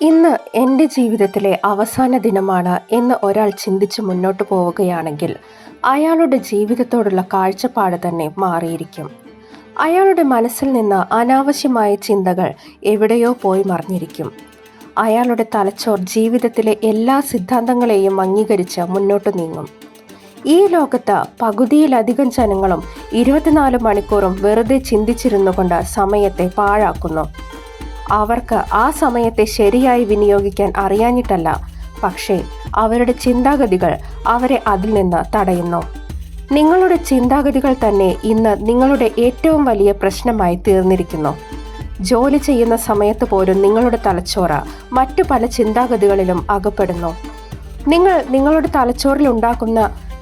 ഇന്ന് എൻ്റെ ജീവിതത്തിലെ അവസാന ദിനമാണ് എന്ന് ഒരാൾ ചിന്തിച്ച് മുന്നോട്ട് പോവുകയാണെങ്കിൽ അയാളുടെ ജീവിതത്തോടുള്ള കാഴ്ചപ്പാട് തന്നെ മാറിയിരിക്കും. അയാളുടെ മനസ്സിൽ നിന്ന് അനാവശ്യമായ ചിന്തകൾ എവിടെയോ പോയി മറിഞ്ഞിരിക്കും. അയാളുടെ തലച്ചോർ ജീവിതത്തിലെ എല്ലാ സിദ്ധാന്തങ്ങളെയും അംഗീകരിച്ച് മുന്നോട്ട് നീങ്ങും. ഈ ലോകത്ത് പകുതിയിലധികം ജനങ്ങളും 24 മണിക്കൂറും വെറുതെ ചിന്തിച്ചിരുന്നു കൊണ്ട് സമയത്തെ പാഴാക്കുന്നു. അവർക്ക് ആ സമയത്തെ ശരിയായി വിനിയോഗിക്കാൻ അറിയാഞ്ഞിട്ടല്ല, പക്ഷേ അവരുടെ ചിന്താഗതികൾ അവരെ അതിൽ നിന്ന് തടയുന്നു. നിങ്ങളുടെ ചിന്താഗതികൾ തന്നെ ഇന്ന് നിങ്ങളുടെ ഏറ്റവും വലിയ പ്രശ്നമായി തീർന്നിരിക്കുന്നു. ജോലി ചെയ്യുന്ന സമയത്ത് പോലും നിങ്ങളുടെ തലച്ചോറ് മറ്റു പല ചിന്താഗതികളിലും അകപ്പെടുന്നു. നിങ്ങൾ നിങ്ങളുടെ തലച്ചോറിൽ ഉണ്ടാക്കുന്ന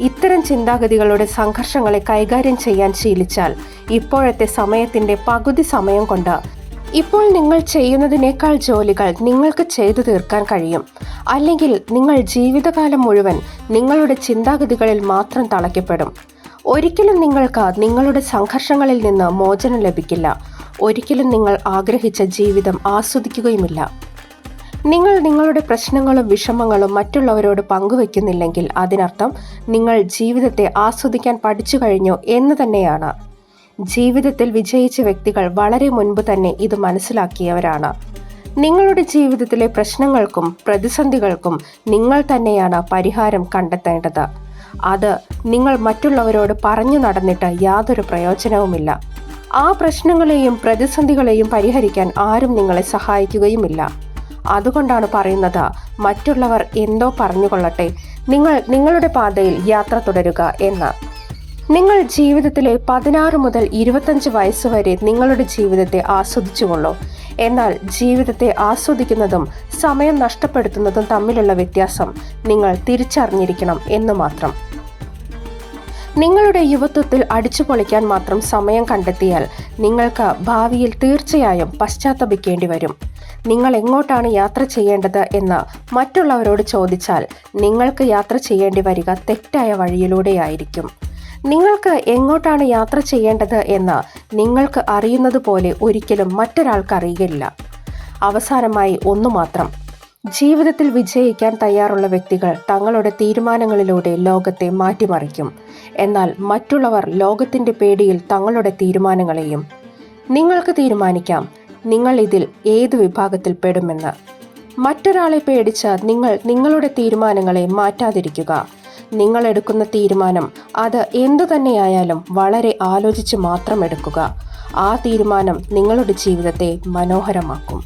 ഇത്തരം ചിന്താഗതികളുടെ സംഘർഷങ്ങളെ കൈകാര്യം ചെയ്യാൻ ശീലിച്ചാൽ ഇപ്പോഴത്തെ സമയത്തിൻ്റെ പകുതി സമയം കൊണ്ട് ഇപ്പോൾ നിങ്ങൾ ചെയ്യുന്നതിനേക്കാൾ ജോലികൾ നിങ്ങൾക്ക് ചെയ്തു തീർക്കാൻ കഴിയും. അല്ലെങ്കിൽ നിങ്ങൾ ജീവിതകാലം മുഴുവൻ നിങ്ങളുടെ ചിന്താഗതികളിൽ മാത്രം തളയ്ക്കപ്പെടും. ഒരിക്കലും നിങ്ങൾക്ക് നിങ്ങളുടെ സംഘർഷങ്ങളിൽ നിന്ന് മോചനം ലഭിക്കില്ല. ഒരിക്കലും നിങ്ങൾ ആഗ്രഹിച്ച ജീവിതം ആസ്വദിക്കുകയുമില്ല. നിങ്ങൾ നിങ്ങളുടെ പ്രശ്നങ്ങളും വിഷമങ്ങളും മറ്റുള്ളവരോട് പങ്കുവെക്കുന്നില്ലെങ്കിൽ അതിനർത്ഥം നിങ്ങൾ ജീവിതത്തെ ആസ്വദിക്കാൻ പഠിച്ചു കഴിഞ്ഞു എന്ന് തന്നെയാണ്. ജീവിതത്തിൽ വിജയിച്ച വ്യക്തികൾ വളരെ മുൻപ് തന്നെ ഇത് മനസ്സിലാക്കിയവരാണ്. നിങ്ങളുടെ ജീവിതത്തിലെ പ്രശ്നങ്ങൾക്കും പ്രതിസന്ധികൾക്കും നിങ്ങൾ തന്നെയാണ് പരിഹാരം കണ്ടെത്തേണ്ടത്. അത് നിങ്ങൾ മറ്റുള്ളവരോട് പറഞ്ഞു നടന്നിട്ട് യാതൊരു പ്രയോജനവുമില്ല. ആ പ്രശ്നങ്ങളെയും പ്രതിസന്ധികളെയും പരിഹരിക്കാൻ ആരും നിങ്ങളെ സഹായിക്കുകയുമില്ല. അതുകൊണ്ടാണ് പറയുന്നത്, മറ്റുള്ളവർ എന്തോ പറഞ്ഞുകൊള്ളട്ടെ, നിങ്ങൾ നിങ്ങളുടെ പാതയിൽ യാത്ര തുടരുക എന്ന്. നിങ്ങൾ ജീവിതത്തിലെ 16 മുതൽ 25 വയസ്സ് വരെ നിങ്ങളുടെ ജീവിതത്തെ ആസ്വദിച്ചുകൊള്ളൂ. എന്നാൽ ജീവിതത്തെ ആസ്വദിക്കുന്നതും സമയം നഷ്ടപ്പെടുത്തുന്നതും തമ്മിലുള്ള വ്യത്യാസം നിങ്ങൾ തിരിച്ചറിഞ്ഞിരിക്കണം എന്ന് മാത്രം. നിങ്ങളുടെ യുവത്വത്തിൽ അടിച്ചു പൊളിക്കാൻ മാത്രം സമയം കണ്ടെത്തിയാൽ നിങ്ങൾക്ക് ഭാവിയിൽ തീർച്ചയായും പശ്ചാത്തപിക്കേണ്ടി വരും. നിങ്ങൾ എങ്ങോട്ടാണ് യാത്ര ചെയ്യേണ്ടത് എന്ന് മറ്റുള്ളവരോട് ചോദിച്ചാൽ നിങ്ങൾക്ക് യാത്ര ചെയ്യേണ്ടി വരിക തെറ്റായ വഴിയിലൂടെയായിരിക്കും. നിങ്ങൾക്ക് എങ്ങോട്ടാണ് യാത്ര ചെയ്യേണ്ടത് എന്ന് നിങ്ങൾക്ക് അറിയുന്നത് പോലെ ഒരിക്കലും മറ്റൊരാൾക്ക് അറിയില്ല. അവസാനമായി ഒന്നു മാത്രം, ജീവിതത്തിൽ വിജയിക്കാൻ തയ്യാറുള്ള വ്യക്തികൾ തങ്ങളുടെ തീരുമാനങ്ങളിലൂടെ ലോകത്തെ മാറ്റിമറിക്കും. എന്നാൽ മറ്റുള്ളവർ ലോകത്തിൻ്റെ പേടിയിൽ തങ്ങളുടെ തീരുമാനങ്ങളെയും. നിങ്ങൾക്ക് തീരുമാനിക്കാം നിങ്ങൾ ഇതിൽ ഏത് വിഭാഗത്തിൽ പെടുമെന്ന്. മറ്റൊരാളെ പേടിച്ച് നിങ്ങൾ നിങ്ങളുടെ തീരുമാനങ്ങളെ മാറ്റാതിരിക്കുക. നിങ്ങൾ എടുക്കുന്ന തീരുമാനം അത് എന്തു തന്നെയായാലും വളരെ ആലോചിച്ച് മാത്രം എടുക്കുക. ആ തീരുമാനം നിങ്ങളുടെ ജീവിതത്തെ മനോഹരമാക്കും.